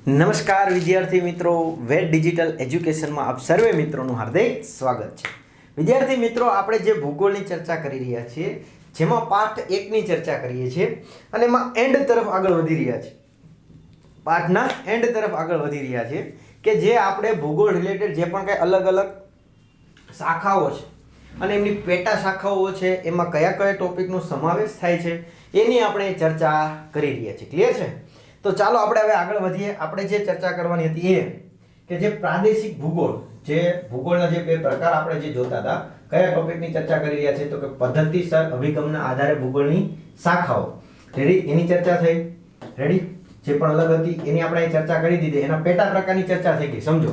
નમસ્કાર વિદ્યાર્થી મિત્રો, વેદ ડિજિટલ એજ્યુકેશનમાં આપ સર્વે મિત્રોનું હાર્દિક સ્વાગત છે. વિદ્યાર્થી મિત્રો, આપણે જે ભૂગોળની ચર્ચા કરી રહ્યા છીએ, જેમાં પાઠ 1ની ચર્ચા કરીએ છીએ અને એમાં એન્ડ તરફ આગળ વધી રહ્યા છીએ. પાઠના એન્ડ તરફ આગળ વધી રહ્યા છીએ કે જે આપણે ભૂગોળ રિલેટેડ જે પણ કંઈ અલગ અલગ શાખાઓ છે અને એમની પેટા શાખાઓ છે, એમાં કયા કયા ટોપિકનો સમાવેશ થાય છે એની આપણે ચર્ચા કરી રહ્યા છીએ. ક્લિયર છે? તો ચાલો આપણે હવે આગળ વધીએ. આપણે જે ચર્ચા કરવાની હતી એ કે જે પ્રાદેશિક ભૂગોળ, જે ભૂગોળના જે બે પ્રકાર આપણે જે જોતા હતા, કયા ટોપિકની ચર્ચા કરી રહ્યા છે, તો કે પદ્ધતિસર અભિગમના આધારે ભૂગોળની શાખાઓ. રેડી? એની ચર્ચા થઈ. રેડી? જે પણ અલગ હતી એની આપણે ચર્ચા કરી દીધી. એના પેટા પ્રકારની ચર્ચા થઈ ગઈ, સમજો.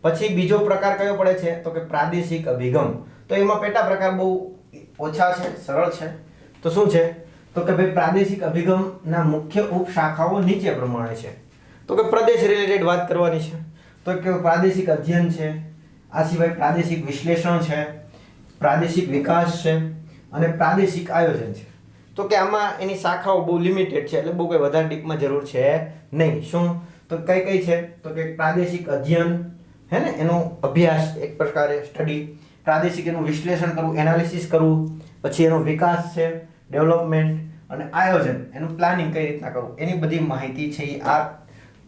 પછી બીજો પ્રકાર કયો પડે છે, તો કે પ્રાદેશિક અભિગમ. તો એમાં પેટા પ્રકાર બહુ ઓછા છે, સરળ છે. તો શું છે? તો કે ભાઈ પ્રાદેશિક અભિગમના મુખ્ય ઉપશાખાઓ નીચે પ્રમાણે છે. તો કે પ્રદેશ રિલેટેડ વાત કરવાની છે, તો કે પ્રાદેશિક અધ્યયન છે, આ સિવાય પ્રાદેશિક વિશ્લેષણ છે, પ્રાદેશિક વિકાસ છે અને પ્રાદેશિક આયોજન છે. તો કે આમાં એની શાખાઓ બહુ લિમિટેડ છે, એટલે બહુ કોઈ વધારે ડીપમાં જરૂર છે નહીં. શું? તો કઈ કઈ છે? તો કે પ્રાદેશિક અધ્યયન, હે ને, એનો અભ્યાસ એક પ્રકારે સ્ટડી, પ્રાદેશિક એનું વિશ્લેષણ કરવું, એનાલિસિસ કરવું, પછી એનો વિકાસ છે, ડેવલપમેન્ટ, અને આયોજન, એનું પ્લાનિંગ કઈ રીતના કરવું, એની બધી માહિતી છે એ આ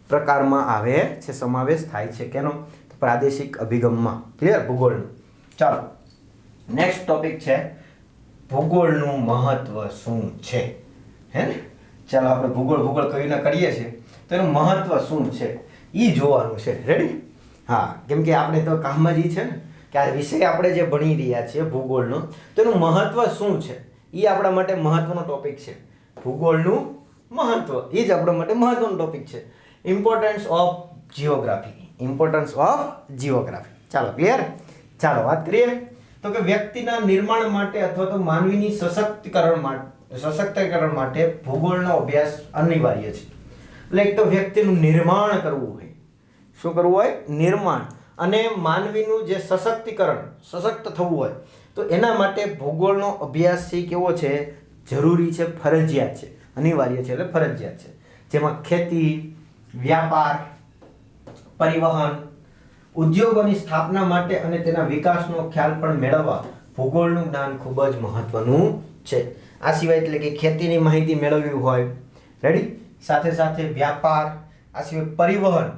પ્રકારમાં આવે છે, સમાવેશ થાય છે. કેનો? પ્રાદેશિક અભિગમમાં. ક્લિયર? ભૂગોળનું. ચાલો, નેક્સ્ટ ટોપિક છે ભૂગોળનું મહત્વ શું છે. હે ને? ચાલો, આપણે ભૂગોળ કઈ રીતના કરીએ છીએ તો એનું મહત્વ શું છે એ જોવાનું છે. રેડી? હા, કેમ કે આપણે તો કામમાં જ છે ને કે આ વિષય આપણે જે ભણી રહ્યા છીએ ભૂગોળનો, તો એનું મહત્વ શું છે એ આપણા માટે મહત્વનો ટોપિક છે. ભૂગોળનું મહત્વ એ જ આપણા માટે મહત્વનો ટોપિક છે. Importance of geography. Importance of geography. ચાલો, ક્લિયર? ચાલો, વાત કરીએ. તો કે વ્યક્તિના નિર્માણ માટે અથવા તો માનવીની સશક્તિકરણ માટે ભૂગોળનો અભ્યાસ અનિવાર્ય છે. એટલે એક તો વ્યક્તિનું નિર્માણ કરવું હોય. શું કરવું હોય? નિર્માણ. અને માનવીનું જે સશક્ત થવું હોય, તો એના માટે ભૂગોળનો અભ્યાસ છે કેવો છે? જરૂરી છે, ફરજિયાત છે, અનિવાર્ય છે એટલે ફરજિયાત છે. જેમાં ખેતી, વ્યાપાર, પરિવહન, ઉદ્યોગોની સ્થાપના માટે અને તેના વિકાસનો ખ્યાલ પણ મેળવવા ભૂગોળનું જ્ઞાન ખૂબ જ મહત્વનું છે. આ સિવાય એટલે કે ખેતીની માહિતી મેળવવી હોય, રેડી, સાથે સાથે વ્યાપાર, આ સિવાય પરિવહન,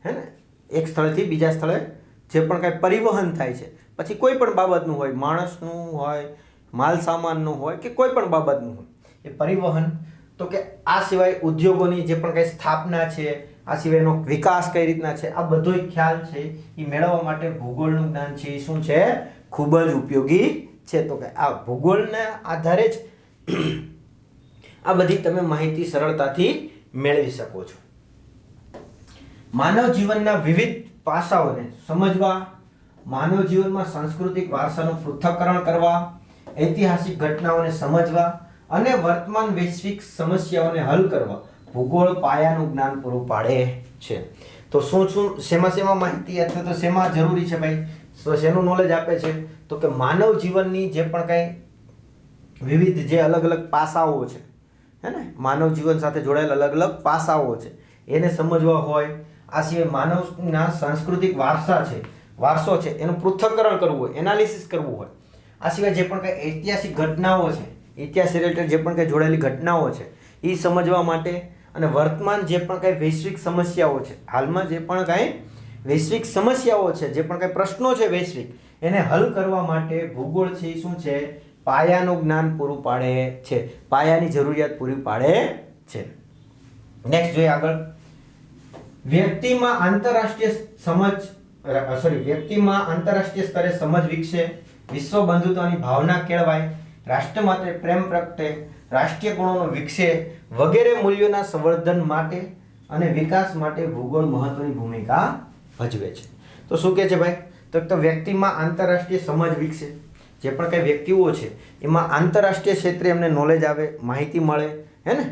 હે ને, એક સ્થળેથી બીજા સ્થળે જે પણ કાંઈ પરિવહન થાય છે, પછી કોઈ પણ બાબતનું હોય, માણસનું હોય, માલ સામાનનું હોય કે કોઈ પણ બાબતનું હોય, એ પરિવહન. તો કે આ સિવાય ઉદ્યોગોની જે પણ કંઈ સ્થાપના છે, આ સિવાયનો વિકાસ કઈ રીતના છે, આ બધો ખ્યાલ છે એ મેળવવા માટે ભૂગોળનું જ્ઞાન છે એ શું છે? ખૂબ જ ઉપયોગી છે. તો કે આ ભૂગોળના આધારે જ આ બધી તમે માહિતી સરળતાથી મેળવી શકો છો. માનવ જીવનના વિવિધ પાસાઓને સમજવા, માનવ જીવનમાં સાંસ્કૃતિક વારસાનું પૃથ્થકરણ કરવા, ઐતિહાસિક ઘટનાઓને સમજવા અને વર્તમાન વૈશ્વિક સમસ્યાઓને હલ કરવા ભૂગોળ પાયાનું જ્ઞાન પૂરું પાડે છે. તો શેમાં માહિતી અથવા તો શેમાં જરૂરી છે ભાઈ? તો શેનું નોલેજ આપે છે? તો કે માનવ જીવનની જે પણ કંઈ વિવિધ જે અલગ અલગ પાસાઓ છે, હે ને, માનવ જીવન સાથે જોડાયેલ અલગ અલગ પાસાઓ છે, એને સમજવા હોય. આ સિવાય માનવના સાંસ્કૃતિક વારસો છે એનું પૃથ્થકરણ કરવું હોય, એનાલિસિસ કરવું હોય. આ સિવાય જે પણ કંઈ ઐતિહાસિક ઘટનાઓ છે, ઇતિહાસ રિલેટેડ જે પણ કંઈ જોડાયેલી ઘટનાઓ છે એ સમજવા માટે, અને વર્તમાન જે પણ કંઈ વૈશ્વિક સમસ્યાઓ છે, હાલમાં જે પણ કંઈ વૈશ્વિક સમસ્યાઓ છે, જે પણ કંઈ પ્રશ્નો છે વૈશ્વિક, એને હલ કરવા માટે ભૂગોળ છે એ શું છે? પાયાનું જ્ઞાન પૂરું પાડે છે, પાયાની જરૂરિયાત પૂરી પાડે છે. નેક્સ્ટ જોઈએ આગળ. વ્યક્તિમાં આંતરરાષ્ટ્રીય સ્તરે સમજ વિકસે, વિશ્વ બંધુત્વની ભાવના કેળવાય, રાષ્ટ્ર માટે પ્રેમ પ્રગટે, રાષ્ટ્રીય ગુણોનો વિકસે વગેરે મૂલ્યોના સંવર્ધન માટે અને વિકાસ માટે ભૂગોળ મહત્વની ભૂમિકા ભજવે છે. તો શું કહે છે ભાઈ? તો વ્યક્તિમાં આંતરરાષ્ટ્રીય સમજ વિકસે, જે પણ કંઈ વ્યક્તિઓ છે એમાં આંતરરાષ્ટ્રીય ક્ષેત્રે એમને નોલેજ આવે, માહિતી મળે, હે ને.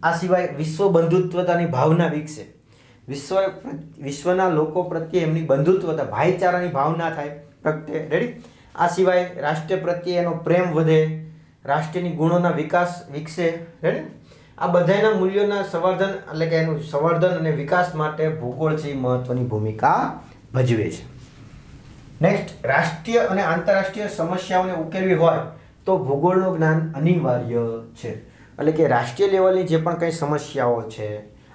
આ સિવાય વિશ્વ બંધુત્વતાની ભાવના વિકસે, વિશ્વના લોકો પ્રત્યે એમની બંધુત્વતા, ભાઈચારાની ભાવના થાય, પ્રગટે. રેડી? આ સિવાય રાષ્ટ્ર પ્રત્યે એનો પ્રેમ વધે, રાષ્ટ્રની ગુણોના વિકાસ વિકસે. રેડી? આ બધાના મૂલ્યોના સંવર્ધન એટલે કે એનું સંવર્ધન અને વિકાસ માટે ભૂગોળ છે મહત્વની ભૂમિકા ભજવે છે. નેક્સ્ટ, રાષ્ટ્રીય અને આંતરરાષ્ટ્રીય સમસ્યાઓને ઉકેલવી હોય તો ભૂગોળનું જ્ઞાન અનિવાર્ય છે. એટલે કે રાષ્ટ્રીય લેવલની જે પણ કંઈ સમસ્યાઓ છે,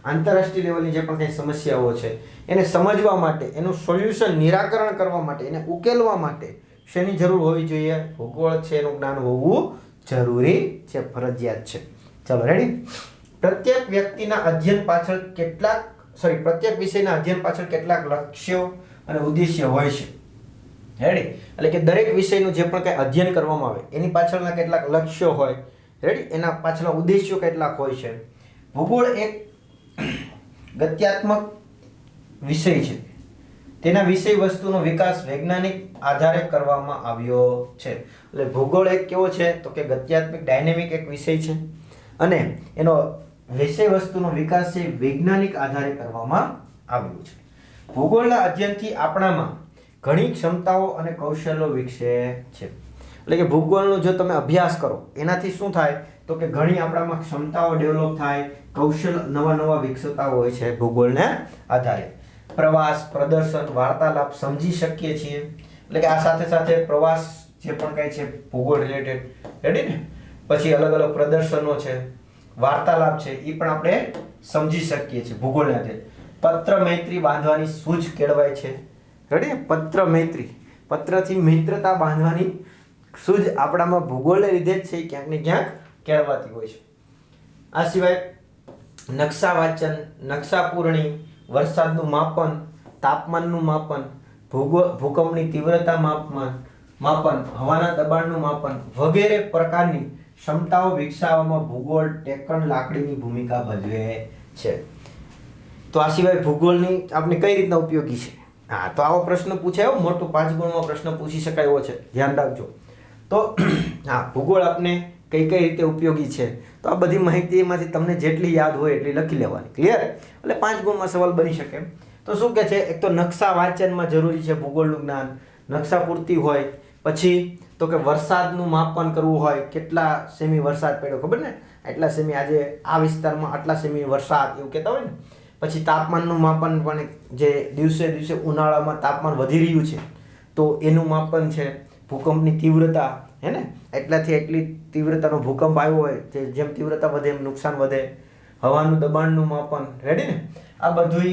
આંતરરાષ્ટ્રીય લેવલની જે પણ કંઈ સમસ્યાઓ છે, એને સમજવા માટે, એનું સોલ્યુશન નિરાકરણ કરવા માટે, એને ઉકેલવા માટે શેની જરૂર હોવી જોઈએ? ભૂગોળ છે એનું જ્ઞાન હોવું જરૂરી છે, ફરજિયાત છે. ચલો રેડી. પ્રત્યેક વ્યક્તિના અધ્યયન પાછળ પ્રત્યેક વિષયના અધ્યયન પાછળ કેટલાક લક્ષ્યો અને ઉદ્દેશ્ય હોય છે. રેડી. એટલે કે દરેક વિષયનું જે પણ કંઈ અધ્યયન કરવામાં આવે એની પાછળના કેટલાક લક્ષ્યો હોય. રેડી. એના પાછળના ઉદ્દેશ્યો કેટલાક હોય છે. ભૂગોળ એક ગત્યાત્મક વિષય છે. તેના વિષય વસ્તુનો વિકાસ વૈજ્ઞાનિક આધારે કરવામાં આવ્યો છે. એટલે ભૂગોળ એક કેવો છે તો કે ગત્યાત્મક ડાયનેમિક એક વિષય છે અને એનો વિષય વસ્તુનો વિકાસ છે વૈજ્ઞાનિક આધારે કરવામાં આવ્યો છે. ભૂગોળના અધ્યયનથી આપણામાં ઘણી ક્ષમતાઓ અને કૌશલ્યો વિકસે છે. એટલે કે ભૂગોળનો જો તમે અભ્યાસ કરો એનાથી શું થાય તો કે ઘણી આપણામાં ક્ષમતાઓ ડેવલપ થાય, કૌશલ નવા વિકસતા હોય છે ભૂગોળને આધારે. પ્રવાસ, પ્રદર્શન, વાર્તાલાપ સમજી શકીએ છીએ. એટલે કે આ સાથે સાથે પ્રવાસ જે પણ કંઈ છે ભૂગોળ રિલેટેડ, રેડી ને, પછી અલગ અલગ પ્રદર્શનો છે, વાર્તાલાપ છે, એ પણ આપણે સમજી શકીએ છીએ ભૂગોળને આધારે. પત્ર મૈત્રી બાંધવાની સૂઝ કેળવાય છે. રેડી. પત્ર મૈત્રી, પત્રથી મિત્રતા બાંધવાની સૂઝ આપણામાં ભૂગોળને લીધે જ છે ક્યાંક ને ક્યાંક કેળવાતી હોય છે. આ સિવાય નકશા વાંચન, નકશા પૂરણી, વરસાદનું માપન, તાપમાનનું માપન, ભૂકંપની તીવ્રતા માપન, હવાના દબાણનું માપન વગેરે પ્રકારની ક્ષમતાઓ વિકસાવવામાં ભૂગોળ ટેકન લાકડીની ભૂમિકા ભજવે છે. તો આ સિવાય ભૂગોળની આપણે કઈ રીતના ઉપયોગી છે? હા, તો આવો પ્રશ્ન પૂછાયો, મોટો 5 ગુણનો પ્રશ્ન પૂછી શકાય એવો છે, ધ્યાન રાખજો. તો હા, ભૂગોળ આપને કઈ રીતે ઉપયોગી છે તો આ બધી માહિતીમાંથી તમને જેટલી યાદ હોય એટલી લખી લેવાની. ક્લિયર? એટલે 5 ગુણમાં સવાલ બની શકે. તો શું કે છે, એક તો નકશા વાંચનમાં જરૂરી છે ભૂગોળનું જ્ઞાન, નકશા પૂરતી હોય. પછી તો કે વરસાદનું માપન કરવું હોય, કેટલા સેમી વરસાદ પડ્યો, ખબર ને, આટલા સેમી, આજે આ વિસ્તારમાં આટલા સેમી વરસાદ, એવું કહેતા હોય ને. પછી તાપમાનનું માપન પણ, જે દિવસે દિવસે ઉનાળામાં તાપમાન વધી રહ્યું છે તો એનું માપન છે. ભૂકંપની તીવ્રતા, હે ને, એટલાથી એટલી તીવ્રતાનો ભૂકંપ આવ્યો હોય, જેમ તીવ્રતા વધે એમ નુકસાન વધે. હવાનું દબાણનું માપન, રેડી ને, આ બધું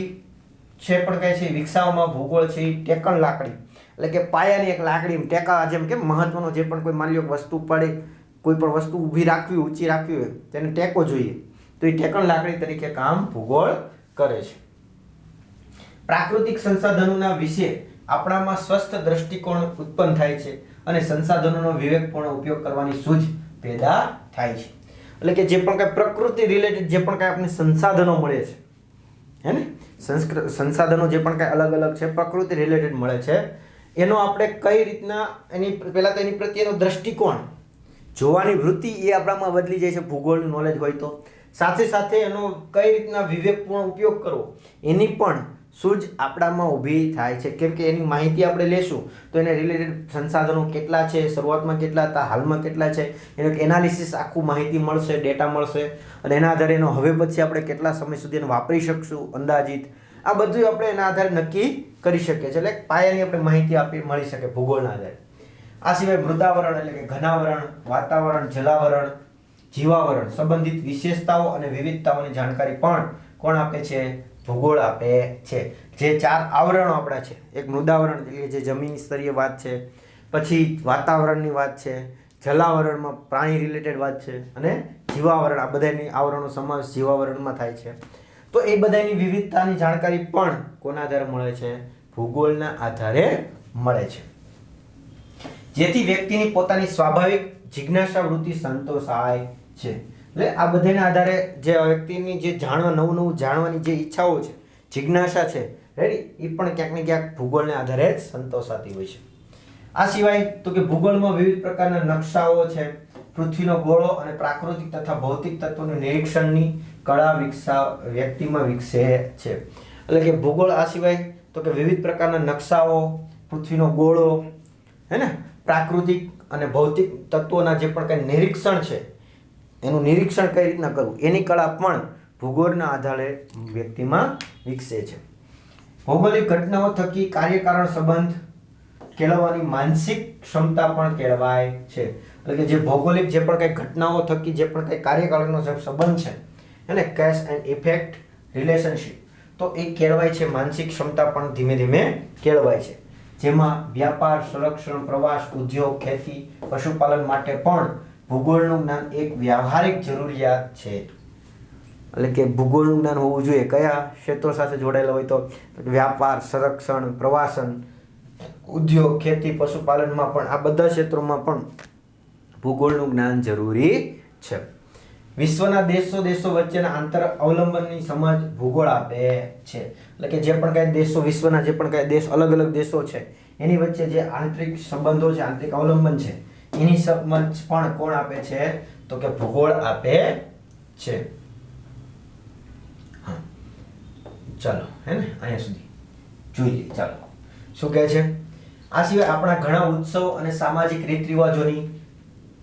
છે પણ કહે છે વિકસાવવામાં ભૂગોળ છે ટેકણ લાકડી, એટલે કે પાયાની એક લાકડી, ટેકા, જેમ કે મહત્વનો જે પણ કોઈ માની લો વસ્તુ પડે, કોઈ પણ વસ્તુ ઊભી રાખવી, ઊંચી રાખવી હોય તેને ટેકો જોઈએ, તો એ ટેકણ લાકડી તરીકે કામ ભૂગોળ કરે છે. પ્રાકૃતિક સંસાધનોના વિશે આપણામાં સ્વસ્થ દ્રષ્ટિકોણ ઉત્પન્ન થાય છે અને સંસાધનોનો વિવેકપૂર્ણ ઉપયોગ કરવાની સૂઝ પેદા થાય છે. એટલે કે જે પણ કાંઈ પ્રકૃતિ રિલેટેડ જે પણ કાંઈ આપણને સંસાધનો મળે છે, હે ને, સંસાધનો જે પણ કાંઈ અલગ અલગ છે, પ્રકૃતિ રિલેટેડ મળે છે, એનો આપણે કઈ રીતના પહેલાં તો એની પ્રત્યેનો દ્રષ્ટિકોણ, જોવાની વૃત્તિ એ આપણામાં બદલી જાય છે ભૂગોળનું નોલેજ હોય તો. સાથે સાથે એનો કઈ રીતના વિવેકપૂર્ણ ઉપયોગ કરવો એની પણ સૂઝ આપણામાં ઊભી થાય છે. કેમ કે એની માહિતી આપણે લેશું તો એને રિલેટેડ સંસાધનો કેટલા છે, શરૂઆતમાં કેટલા હતા, હાલમાં કેટલા છે, એનું એનાલિસિસ આખું માહિતી મળશે, ડેટા મળશે, અને એના આધારે એનો હવે પછી આપણે કેટલા સમય સુધી એને વાપરી શકશું અંદાજિત, આ બધું આપણે એના આધારે નક્કી કરી શકીએ છીએ. એટલે પાયાની આપણે માહિતી મળી શકે ભૂગોળના આધારે. આ સિવાય મૃદાવરણ એટલે કે ઘનાવરણ, વાતાવરણ, જલાવરણ, જીવાવરણ સંબંધિત વિશેષતાઓ અને વિવિધતાઓની જાણકારી પણ કોણ આપે છે? ભૂગોળ આપે છે. જે 4 આવરણો આપણા છે, એક મૃદાવરણ એટલે જે જમીન સ્તરીય વાત છે, પછી વાતાવરણની વાત છે, જલાવરણમાં પ્રાણી રિલેટેડ વાત છે, અને જીવાવરણ, આ બધાની આવરણનો સમાવેશ જીવાવરણમાં થાય છે. તો એ બધાની વિવિધતાની જાણકારી પણ કોના આધારે મળે છે? ભૂગોળના આધારે મળે છે. જેથી વ્યક્તિની પોતાની સ્વાભાવિક જિજ્ઞાસા વૃત્તિ સંતોષાય છે. એટલે આ બધાના આધારે જે વ્યક્તિની જે નવું જાણવાની જે ઈચ્છાઓ છે, જિજ્ઞાસા છે, રેડી, એ પણ ક્યાંક ને ક્યાંક ભૂગોળને આધારે જ સંતોષાતી હોય છે. આ સિવાય તો કે ભૂગોળમાં વિવિધ પ્રકારના નકશાઓ છે, પૃથ્વીનો ગોળો અને પ્રાકૃતિક તથા ભૌતિક તત્વોનું નિરીક્ષણની કળા વ્યક્તિમાં વિકસે છે. એટલે કે ભૂગોળ આ સિવાય તો કે વિવિધ પ્રકારના નકશાઓ, પૃથ્વીનો ગોળો, હે ને, પ્રાકૃતિક અને ભૌતિક તત્વોના જે પણ કંઈ નિરીક્ષણ છે એનું નિરીક્ષણ કઈ રીતના કરવું એની કળા પણ ભૂગોળના આધારે વ્યક્તિમાં વિકસે છે. ભૌગોલિક ઘટનાઓ થકી કાર્યકારણ સંબંધ કેળવવાની માનસિક ક્ષમતા પણ કેળવાય છે. એટલે કે જે ભૌગોલિક જે પણ કંઈ ઘટનાઓ થકી જે પણ કંઈ કાર્યકારણનો જે સંબંધ છે એને કેસ એન્ડ ઇફેક્ટ રિલેશનશિપ, તો એ કેળવાય છે. માનસિક ક્ષમતા પણ ધીમે ધીમે કેળવાય છે, જેમાં વ્યાપાર, સંરક્ષણ, પ્રવાસ, ઉદ્યોગ, ખેતી, પશુપાલન માટે પણ ભૂગોળનું જ્ઞાન એક વ્યવહારિક જરૂરિયાત છે. એટલે કે ભૂગોળનું જ્ઞાન હોવું જોઈએ. કયા ક્ષેત્રો સાથે જોડાયેલા હોય તો વ્યાપાર, સંરક્ષણ, પ્રવાસન, ઉદ્યોગ, ખેતી, પશુપાલનમાં પણ આ બધા ક્ષેત્રોમાં પણ ભૂગોળનું જ્ઞાન જરૂરી છે. વિશ્વના દેશો વચ્ચેના આંતર અવલંબનની સમજ ભૂગોળ આપે છે. એટલે કે જે પણ કાંઈ દેશો, વિશ્વના જે પણ કાંઈ દેશ, અલગ અલગ દેશો છે એની વચ્ચે જે આંતરિક સંબંધો છે, આંતરિક અવલંબન છે, એની સમજ પણ કોણ આપે છે તો કે ભૂગોળ આપે છે. હા, ચાલો હે ને અહીંયા સુધી જોઈ લઈએ. ચાલો શું કહે છે. આ સિવાય આપણા ઘણા ઉત્સવ અને સામાજિક રીત રિવાજોની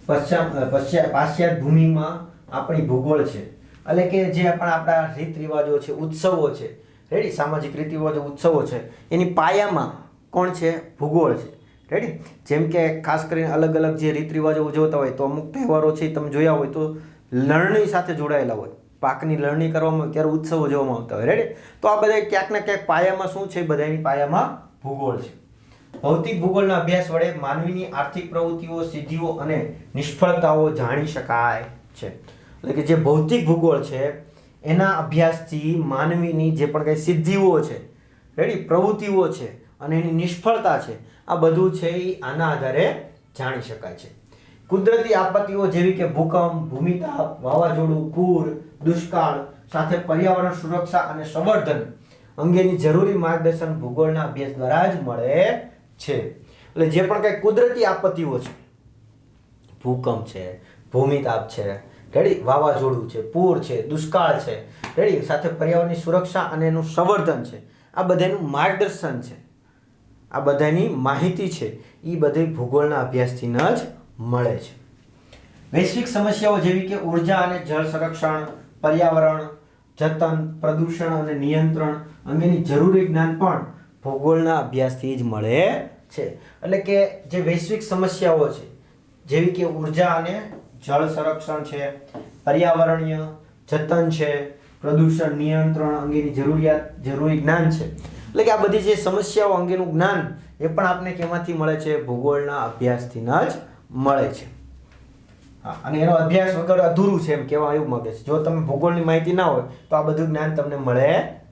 પાશ્ચાત્ય ભૂમિમાં આપણી ભૂગોળ છે. એટલે કે જે પણ આપણા રીત રિવાજો છે, ઉત્સવો છે, રેડી, સામાજિક રીત રિવાજો, ઉત્સવો છે, એની પાયામાં કોણ છે? ભૂગોળ છે. રેડી. જેમ કે ખાસ કરીને અલગ અલગ જે રીત રિવાજો ઉજવતા હોય તો અમુક તહેવારો છે તમે જોયા હોય તો લણણી સાથે જોડાયેલા હોય, પાકની લણણી કરવામાં ત્યારે ઉત્સવ ઉજવવામાં આવતા હોય. રેડી. તો આ બધા ક્યાંક ને ક્યાંક પાયામાં શું છે? બધાની પાયામાં ભૂગોળ છે. ભૌતિક ભૂગોળના અભ્યાસ વડે માનવીની આર્થિક પ્રવૃત્તિઓ, સિદ્ધિઓ અને નિષ્ફળતાઓ જાણી શકાય છે. એટલે કે જે ભૌતિક ભૂગોળ છે એના અભ્યાસથી માનવીની જે પણ કંઈ સિદ્ધિઓ છે, રેડી, પ્રવૃત્તિઓ છે અને એની નિષ્ફળતા છે, આ બધું છે એ આના આધારે જાણી શકાય છે. કુદરતી આપત્તિઓ જેવી કે ભૂકંપ, ભૂમિતાપ, વાવાઝોડું, પૂર, દુષ્કાળ સાથે પર્યાવરણ સુરક્ષા અને સંવર્ધન અંગેની જરૂરી માર્ગદર્શન ભૂગોળના અભ્યાસ દ્વારા જ મળે છે. એટલે જે પણ કંઈ કુદરતી આપત્તિઓ છે, ભૂકંપ છે, ભૂમિતાપ છે, રેડી, વાવાઝોડું છે, પૂર છે, દુષ્કાળ છે, રેડી, સાથે પર્યાવરણની સુરક્ષા અને એનું સંવર્ધન છે, આ બધાનું માર્ગદર્શન છે, આ બધાની માહિતી છે, એ બધી ભૂગોળના અભ્યાસથી જ મળે છે. વૈશ્વિક સમસ્યાઓ જેવી કે ઉર્જા અને જળ સંરક્ષણ, પર્યાવરણ જતન, પ્રદૂષણ અને નિયંત્રણ અંગેની જરૂરી જ્ઞાન પણ ભૂગોળના અભ્યાસથી જ મળે છે. એટલે કે જે વૈશ્વિક સમસ્યાઓ છે જેવી કે ઉર્જા અને જળ સંરક્ષણ છે, પર્યાવરણીય જતન છે, પ્રદૂષણ નિયંત્રણ અંગેની જરૂરી જ્ઞાન છે. એટલે કે આ બધી જે સમસ્યાઓ અંગેનું જ્ઞાન એ પણ આપને કેમાંથી મળે છે? ભૂગોળના અભ્યાસથી જ મળે છે. હા, અને એનો અભ્યાસ વગર અધૂરું છે એમ કહેવા એવું માંગે છે. જો તમે ભૂગોળની માહિતી ના હોય તો આ બધું જ્ઞાન તમને મળે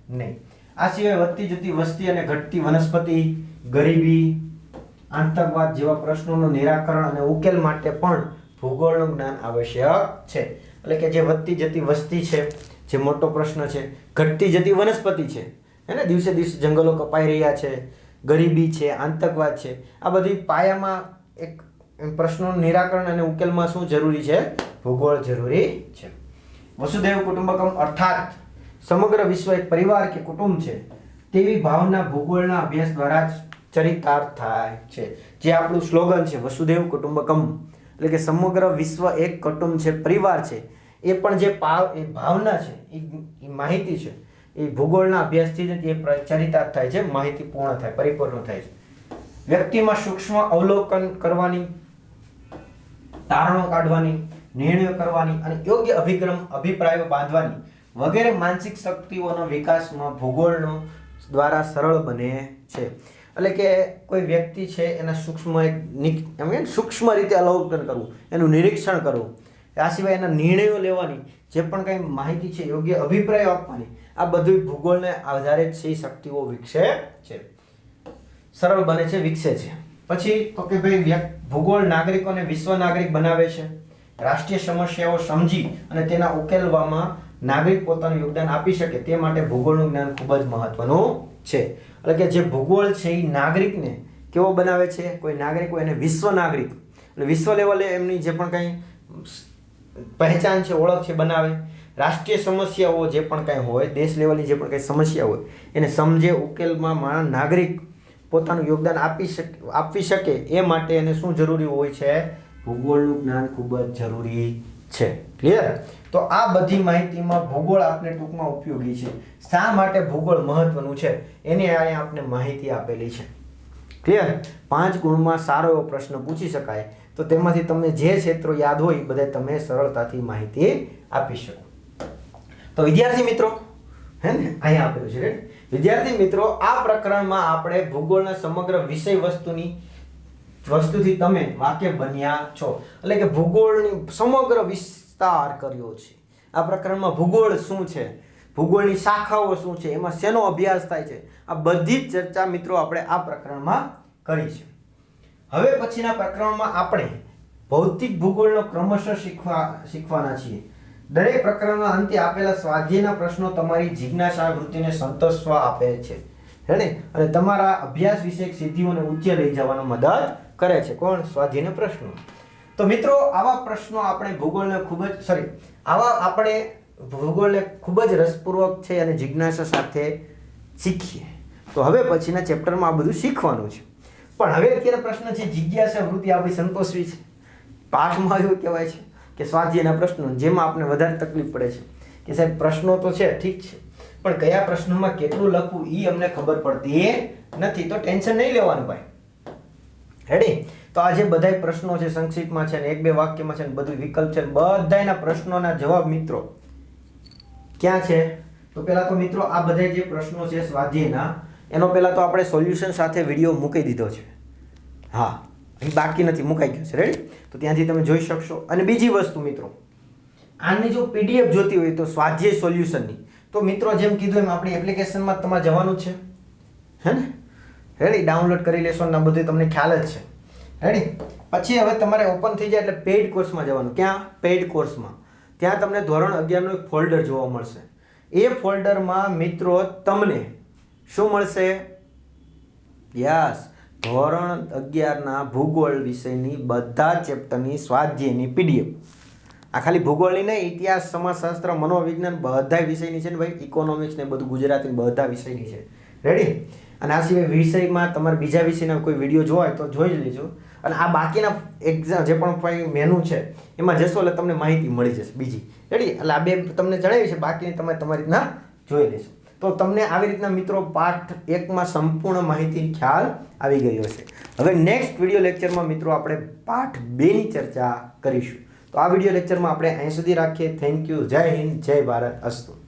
નહીં. આ સિવાય વધતી જતી વસ્તી અને ઘટતી વનસ્પતિ, ગરીબી, આતંકવાદ જેવા પ્રશ્નોનું નિરાકરણ અને ઉકેલ માટે પણ ભૂગોળનું જ્ઞાન આવશ્યક છે. એટલે કે જે વધતી જતી વસ્તી છે, જે મોટો પ્રશ્ન છે, ઘટતી જતી વનસ્પતિ છે, એને દિવસે દિવસે જંગલો કપાઈ રહ્યા છે, ગરીબી છે, આતંકવાદ છે, આ બધી પાયામાં એક પ્રશ્નોનું નિરાકરણ અને ઉકેલમાં શું જરૂરી છે? ભૂગોળ જરૂરી છે. વસુધૈવ કુટુંબકમ અર્થાત સમગ્ર વિશ્વ એક પરિવાર કે કુટુંબ છે તેવી ભાવના ભૂગોળના અભ્યાસ દ્વારા જ ચરિતાર્થ થાય છે. જે આપણું સ્લોગન છે વસુધૈવ કુટુંબકમ, એટલે કે સમગ્ર વિશ્વ એક કુટુંબ છે, પરિવાર છે, એ પણ જે ભાવના છે, એ માહિતી છે, એ ભૂગોળના અભ્યાસથી જ એ ચરિતાર્થ થાય છે, માહિતી પૂર્ણ થાય, પરિપૂર્ણ થાય છે. વ્યક્તિમાં સૂક્ષ્મ અવલોકન કરવાની, તારણો કાઢવાની, નિર્ણયો કરવાની અને યોગ્ય અભિપ્રાયો બાંધવાની વગેરે માનસિક શક્તિઓના વિકાસમાં ભૂગોળનો દ્વારા સરળ બને છે. એટલે કે કોઈ વ્યક્તિ છે એના સૂક્ષ્મ રીતે અવલોકન કરવું, એનું નિરીક્ષણ કરવું, આ સિવાય એના નિર્ણયો લેવાની, જે પણ કંઈ માહિતી છે, યોગ્ય અભિપ્રાયો આપવાની, આ બધું ભૂગોળને આધારે જ એ શક્તિઓ વિકસે છે, સરળ બને છે, વિકસે છે. પછી તો કે ભાઈ ભૂગોળ નાગરિકોને વિશ્વ નાગરિક બનાવે છે. રાષ્ટ્રીય સમસ્યાઓ સમજી અને તેના ઉકેલવામાં નાગરિક પોતાનું યોગદાન આપી શકે તે માટે ભૂગોળનું જ્ઞાન ખૂબ જ મહત્વનું છે. એટલે કે જે ભૂગોળ છે એ નાગરિકને કેવો બનાવે છે? કોઈ નાગરિક હોય એને વિશ્વ નાગરિક, એટલે વિશ્વ લેવલે એમની જે પણ કંઈ પહેચાન છે, ઓળખ છે, બનાવે. રાષ્ટ્રીય સમસ્યાઓ જે પણ કંઈ હોય, દેશ લેવલની જે પણ કંઈ સમસ્યા હોય એને સમજે, ઉકેલમાં નાગરિક પોતાનું યોગદાન આપી શકે એ માટે એને શું જરૂરી હોય છે? ભૂગોળનું જ્ઞાન ખૂબ જ જરૂરી છે. ક્લિયર? તો આ બધી માહિતીમાં ભૂગોળ આપને ટૂંકમાં ઉપયોગી છે. શા માટે ભૂગોળ મહત્વનું છે એની અહીંયા આપને માહિતી આપેલી છે. ક્લિયર? 5 ગુણમાં સારો એવો પ્રશ્ન પૂછી શકાય તો તેમાંથી તમને જે ક્ષેત્રો યાદ હોય એ બધા તમે સરળતાથી માહિતી આપી શકો. તો વિદ્યાર્થી મિત્રો હે ને અહીંયા આપેલું છે. વિદ્યાર્થી મિત્રો આ પ્રકરણમાં આપણે ભૂગોળના સમગ્ર વિષય વસ્તુથી તમે વાકેફ બન્યા છો. એટલે કે ભૂગોળની સમગ્ર વિસ્તાર કર્યો છે. આ પ્રકરણમાં ભૂગોળ શું છે, ભૂગોળની શાખાઓ શું છે, એમાં શેનો અભ્યાસ થાય છે, આ બધી જ ચર્ચા મિત્રો આપણે આ પ્રકરણમાં કરી છે. હવે પછીના પ્રકરણમાં આપણે ભૌતિક ભૂગોળનો ક્રમશઃ શીખવાના છીએ. દરેક પ્રકરણના અંતે આપેલા સ્વાધ્યાયના પ્રશ્નો તમારી જિજ્ઞાસા વૃત્તિને સંતોષવા આપે છે અને તમારા અભ્યાસ વિષયક સિદ્ધિઓને ઊંચે લઈ જવાનો મદદ કરે છે. કોણ? સ્વાધ્યાયના પ્રશ્નો. તો મિત્રો આવા પ્રશ્નો આપણે ભૂગોળને ખૂબ જ રસપૂર્વક છે અને જિજ્ઞાસા સાથે શીખીએ. તો હવે પછીના ચેપ્ટરમાં આ બધું શીખવાનું છે. પણ હવે અત્યારે પ્રશ્ન છે જિજ્ઞાસા વૃત્તિ આપણી સંતોષવી છે. પાઠમાં એવું કહેવાય છે કે સ્વાધ્યાયના પ્રશ્નો જેમાં આપણે વધારે તકલીફ પડે છે કે સાહેબ પ્રશ્નો તો છે ઠીક છે પણ કયા પ્રશ્નોમાં કેટલું લખવું એ અમને ખબર પડતી નથી. તો ટેન્શન નહીં લેવાનું ભાઈ. રેડી? તો આ જે બધાય પ્રશ્નો છે સંક્ષિપ્તમાં છે ને 1-2 વાક્યમાં છે ને બધું વિકલ્પ છે, બધાયના પ્રશ્નોના જવાબ મિત્રો ક્યાં છે? તો પહેલા તો મિત્રો આ બધા જે પ્રશ્નો છે સ્વાધ્યાયના એનો પહેલા તો આપણે સોલ્યુશન સાથે વિડીયો મૂકી દીધો છે. હા, અહીં બાકી નથી, મુકાઈ ગયો છે. રેડી? તો ત્યાંથી તમે જોઈ શકશો. અને બીજી વસ્તુ મિત્રો, આની જો PDF જોતી હોય તો સ્વાધ્યાય સોલ્યુશનની, તો મિત્રો જેમ કીધું એમ આપણી એપ્લિકેશનમાં તમારે જવાનું છે, હે ને? રેડી? ડાઉનલોડ કરી લેશો ને બધું તમને ખ્યાલ જ છે. રેડી? પછી હવે તમારે ઓપન થઈ જાય એટલે પેઇડ કોર્સમાં જવાનું. ક્યાં? પેઇડ કોર્સમાં. ત્યાં તમને ધોરણ 11નું એક ફોલ્ડર જોવા મળશે. એ ફોલ્ડરમાં મિત્રો તમને શું મળશે? યસ, ધોરણ 11ના ભૂગોળ વિષયની બધા ચેપ્ટરની સ્વાધ્યાયની PDF. આ ખાલી ભૂગોળની નહીં, ઇતિહાસ, સમાજશાસ્ત્ર, મનોવિજ્ઞાન બધાય વિષયની છે ને ભાઈ, ઇકોનોમિક્સ ને બધું ગુજરાતી બધા વિષયની છે. રેડી? અને આ સિવાય વિષયમાં તમારે બીજા વિષયના કોઈ વિડીયો જોવા હોય તો જોઈ લેજો. અને આ બાકીના એક્ઝામ જે પણ મેનુ છે એમાં જશો એટલે તમને માહિતી મળી જશે બીજી. રેડી? એટલે આ બે તમને જણાવી છે, બાકીની તમે તમારી રીતના જોઈ લેશો. તો તમને આવી રીતના મિત્રો પાઠ 1માં સંપૂર્ણ માહિતી ખ્યાલ આવી ગયો હશે. હવે નેક્સ્ટ વિડીયો લેક્ચરમાં મિત્રો આપણે પાઠ 2ની ચર્ચા કરીશું. તો આ વિડીયો લેક્ચરમાં આપણે અહીં સુધી રાખીએ. Thank you. જય હિન્દ, જય ભારત. અસ્તુ.